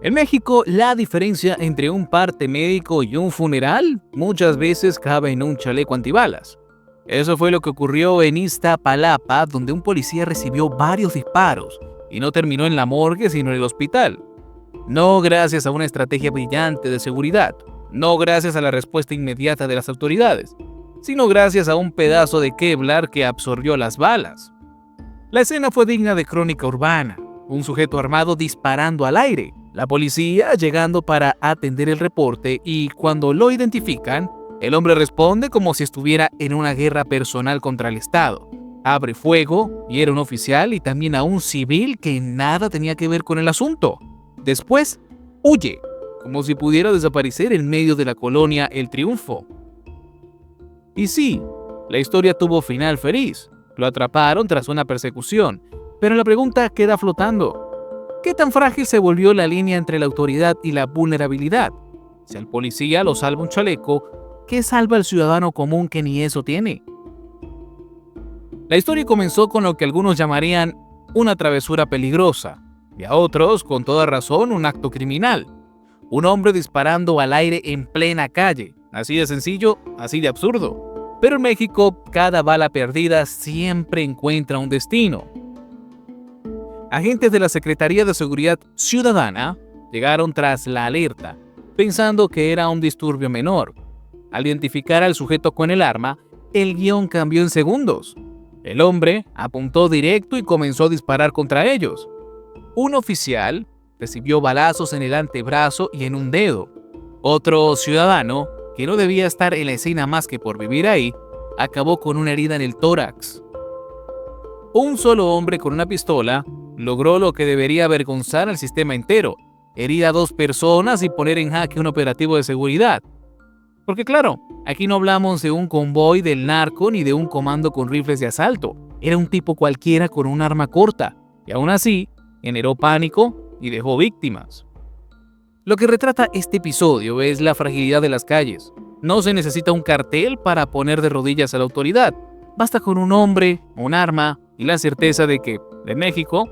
En México, la diferencia entre un parte médico y un funeral muchas veces cabe en un chaleco antibalas. Eso fue lo que ocurrió en Iztapalapa, donde un policía recibió varios disparos y no terminó en la morgue sino en el hospital. No gracias a una estrategia brillante de seguridad, no gracias a la respuesta inmediata de las autoridades, sino gracias a un pedazo de Kevlar que absorbió las balas. La escena fue digna de crónica urbana, un sujeto armado disparando al aire, la policía llegando para atender el reporte y cuando lo identifican, el hombre responde como si estuviera en una guerra personal contra el Estado. Abre fuego, hiere a un oficial y también a un civil que nada tenía que ver con el asunto. Después, huye, como si pudiera desaparecer en medio de la colonia El Triunfo. Y sí, la historia tuvo final feliz. Lo atraparon tras una persecución, pero la pregunta queda flotando. ¿Qué tan frágil se volvió la línea entre la autoridad y la vulnerabilidad? Si al policía lo salva un chaleco, ¿qué salva al ciudadano común que ni eso tiene? La historia comenzó con lo que algunos llamarían una travesura peligrosa, y a otros, con toda razón, un acto criminal. Un hombre disparando al aire en plena calle, así de sencillo, así de absurdo. Pero en México, cada bala perdida siempre encuentra un destino. Agentes de la Secretaría de Seguridad Ciudadana llegaron tras la alerta, pensando que era un disturbio menor. Al identificar al sujeto con el arma, el guión cambió en segundos. El hombre apuntó directo y comenzó a disparar contra ellos. Un oficial recibió balazos en el antebrazo y en un dedo. Otro ciudadano, que no debía estar en la escena más que por vivir ahí, acabó con una herida en el tórax. Un solo hombre con una pistola logró lo que debería avergonzar al sistema entero: herir a 2 personas y poner en jaque un operativo de seguridad. Porque claro, aquí no hablamos de un convoy del narco ni de un comando con rifles de asalto. Era un tipo cualquiera con un arma corta, y aún así generó pánico y dejó víctimas. Lo que retrata este episodio es la fragilidad de las calles. No se necesita un cartel para poner de rodillas a la autoridad. Basta con un hombre, un arma y la certeza de que, en México,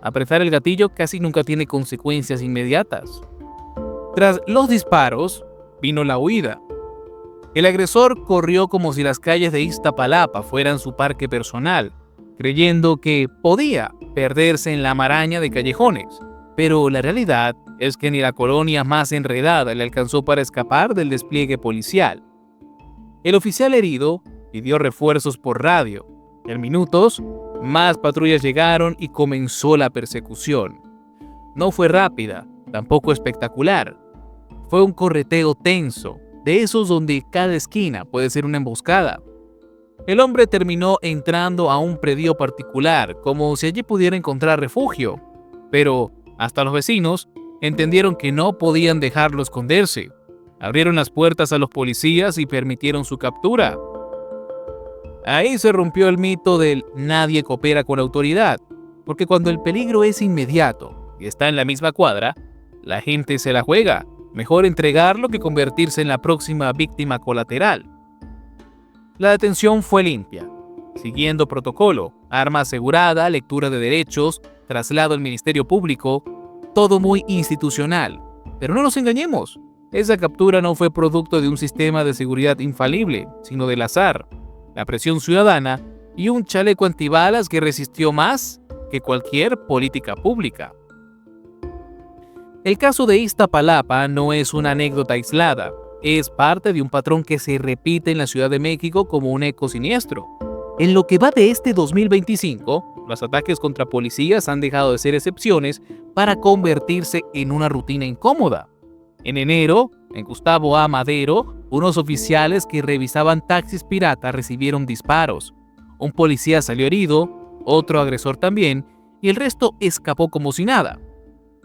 apretar el gatillo casi nunca tiene consecuencias inmediatas. Tras los disparos, vino la huida. El agresor corrió como si las calles de Iztapalapa fueran su parque personal, creyendo que podía perderse en la maraña de callejones. Pero la realidad es que ni la colonia más enredada le alcanzó para escapar del despliegue policial. El oficial herido pidió refuerzos por radio. En minutos, más patrullas llegaron y comenzó la persecución. No fue rápida, tampoco espectacular. Fue un correteo tenso, de esos donde cada esquina puede ser una emboscada. El hombre terminó entrando a un predio particular, como si allí pudiera encontrar refugio. Pero hasta los vecinos entendieron que no podían dejarlo esconderse. Abrieron las puertas a los policías y permitieron su captura. Ahí se rompió el mito del nadie coopera con la autoridad, porque cuando el peligro es inmediato y está en la misma cuadra, la gente se la juega. Mejor entregarlo que convertirse en la próxima víctima colateral. La detención fue limpia, siguiendo protocolo, arma asegurada, lectura de derechos, traslado al Ministerio Público, todo muy institucional. Pero no nos engañemos, esa captura no fue producto de un sistema de seguridad infalible, sino del azar, la presión ciudadana y un chaleco antibalas que resistió más que cualquier política pública. El caso de Iztapalapa no es una anécdota aislada, es parte de un patrón que se repite en la Ciudad de México como un eco siniestro. En lo que va de este 2025, los ataques contra policías han dejado de ser excepciones para convertirse en una rutina incómoda. En enero, en Gustavo A. Madero, unos oficiales que revisaban taxis piratas recibieron disparos. Un policía salió herido, otro agresor también, y el resto escapó como si nada.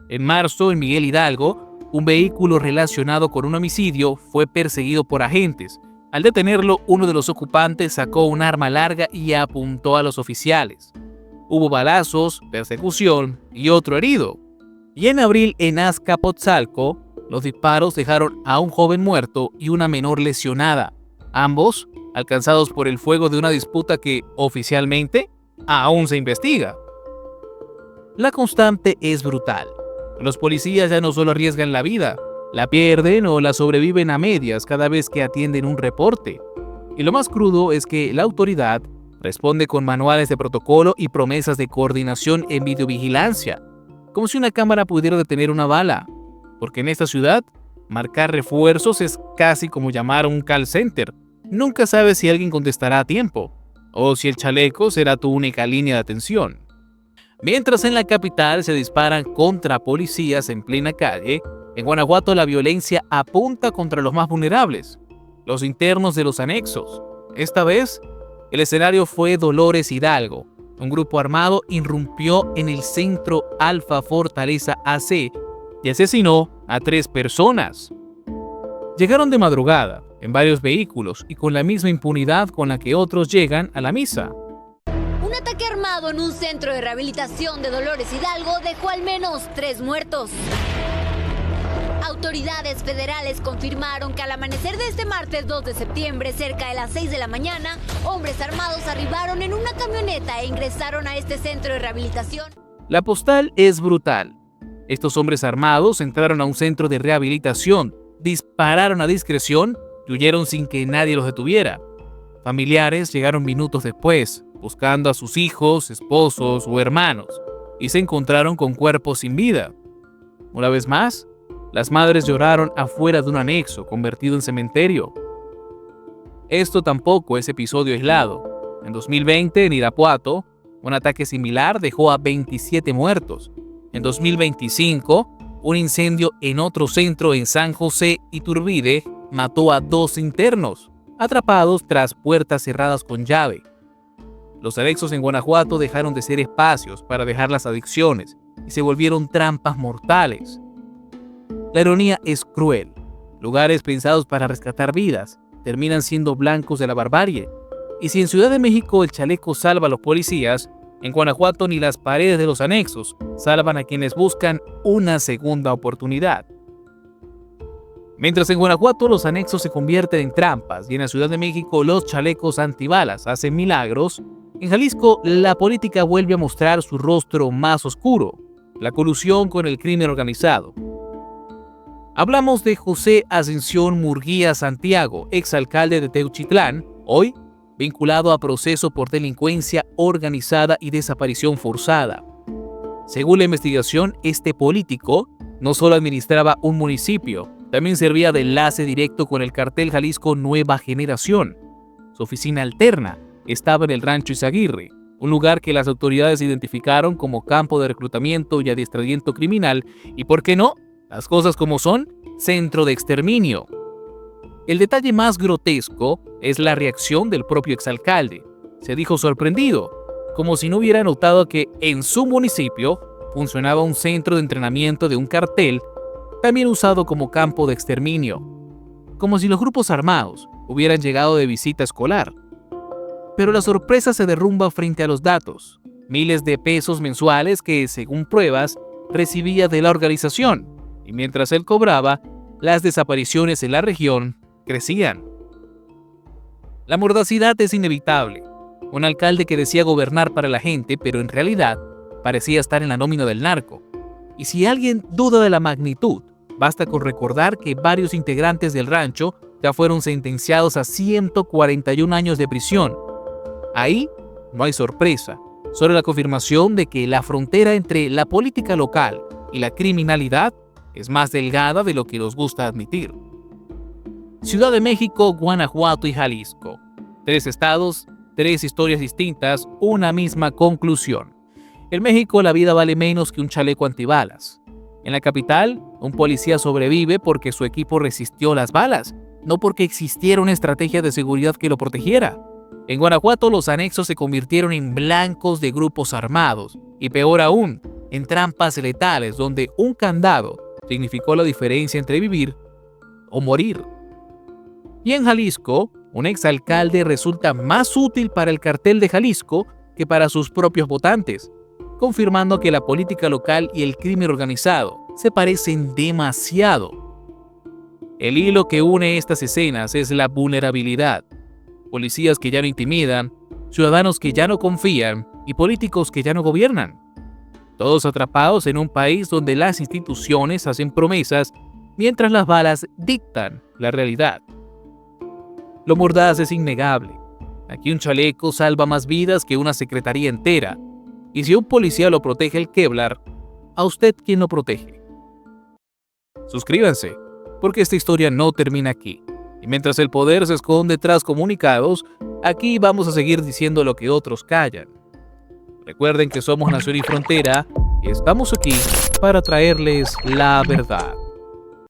En marzo, en Miguel Hidalgo, un vehículo relacionado con un homicidio fue perseguido por agentes. Al detenerlo, uno de los ocupantes sacó un arma larga y apuntó a los oficiales. Hubo balazos, persecución y otro herido. Y en abril, en Azcapotzalco, los disparos dejaron a un joven muerto y una menor lesionada, ambos alcanzados por el fuego de una disputa que, oficialmente, aún se investiga. La constante es brutal. Los policías ya no solo arriesgan la vida, la pierden o la sobreviven a medias cada vez que atienden un reporte. Y lo más crudo es que la autoridad responde con manuales de protocolo y promesas de coordinación en videovigilancia, como si una cámara pudiera detener una bala. Porque en esta ciudad, marcar refuerzos es casi como llamar a un call center. Nunca sabes si alguien contestará a tiempo, o si el chaleco será tu única línea de atención. Mientras en la capital se disparan contra policías en plena calle, en Guanajuato la violencia apunta contra los más vulnerables, los internos de los anexos. Esta vez, el escenario fue Dolores Hidalgo. Un grupo armado irrumpió en el centro Alfa Fortaleza AC y asesinó a 3 personas. Llegaron de madrugada, en varios vehículos y con la misma impunidad con la que otros llegan a la misa. Un ataque armado en un centro de rehabilitación de Dolores Hidalgo dejó al menos 3 muertos. Autoridades federales confirmaron que al amanecer de este martes 2 de septiembre, cerca de las 6 de la mañana, hombres armados arribaron en una camioneta e ingresaron a este centro de rehabilitación. La postal es brutal. Estos hombres armados entraron a un centro de rehabilitación, dispararon a discreción y huyeron sin que nadie los detuviera. Familiares llegaron minutos después, buscando a sus hijos, esposos o hermanos, y se encontraron con cuerpos sin vida. Una vez más, las madres lloraron afuera de un anexo convertido en cementerio. Esto tampoco es episodio aislado. En 2020, en Irapuato, un ataque similar dejó a 27 muertos. En 2025, un incendio en otro centro en San José Iturbide mató a 2 internos, atrapados tras puertas cerradas con llave. Los anexos en Guanajuato dejaron de ser espacios para dejar las adicciones y se volvieron trampas mortales. La ironía es cruel. Lugares pensados para rescatar vidas terminan siendo blancos de la barbarie. Y si en Ciudad de México el chaleco salva a los policías, en Guanajuato ni las paredes de los anexos salvan a quienes buscan una segunda oportunidad. Mientras en Guanajuato los anexos se convierten en trampas y en la Ciudad de México los chalecos antibalas hacen milagros, en Jalisco la política vuelve a mostrar su rostro más oscuro, la colusión con el crimen organizado. Hablamos de José Ascensión Murguía Santiago, exalcalde de Teuchitlán, hoy vinculado a proceso por delincuencia organizada y desaparición forzada. Según la investigación, este político no solo administraba un municipio, también servía de enlace directo con el cartel Jalisco Nueva Generación. Su oficina alterna estaba en el Rancho Izaguirre, un lugar que las autoridades identificaron como campo de reclutamiento y adiestramiento criminal y, ¿por qué no?, las cosas como son, centro de exterminio. El detalle más grotesco es la reacción del propio exalcalde. Se dijo sorprendido, como si no hubiera notado que en su municipio funcionaba un centro de entrenamiento de un cartel, también usado como campo de exterminio. Como si los grupos armados hubieran llegado de visita escolar. Pero la sorpresa se derrumba frente a los datos. Miles de pesos mensuales que, según pruebas, recibía de la organización. Y mientras él cobraba, las desapariciones en la región crecían. La mordacidad es inevitable. Un alcalde que decía gobernar para la gente, pero en realidad parecía estar en la nómina del narco. Y si alguien duda de la magnitud, basta con recordar que varios integrantes del rancho ya fueron sentenciados a 141 años de prisión. Ahí no hay sorpresa, solo la confirmación de que la frontera entre la política local y la criminalidad es más delgada de lo que nos gusta admitir. Ciudad de México, Guanajuato y Jalisco. 3 estados, 3 historias distintas, una misma conclusión. En México la vida vale menos que un chaleco antibalas. En la capital, un policía sobrevive porque su equipo resistió las balas, no porque existiera una estrategia de seguridad que lo protegiera. En Guanajuato los anexos se convirtieron en blancos de grupos armados, y peor aún, en trampas letales donde un candado significó la diferencia entre vivir o morir. Y en Jalisco, un exalcalde resulta más útil para el cartel de Jalisco que para sus propios votantes, confirmando que la política local y el crimen organizado se parecen demasiado. El hilo que une estas escenas es la vulnerabilidad. Policías que ya no intimidan, ciudadanos que ya no confían y políticos que ya no gobiernan. todos atrapados en un país donde las instituciones hacen promesas mientras las balas dictan la realidad. Lo mordaz es innegable. Aquí un chaleco salva más vidas que una secretaría entera. Y si un policía lo protege el Kevlar, ¿a usted quién lo protege? Suscríbanse, porque esta historia no termina aquí. Y mientras el poder se esconde tras comunicados, aquí vamos a seguir diciendo lo que otros callan. Recuerden que somos Nación y Frontera y estamos aquí para traerles la verdad.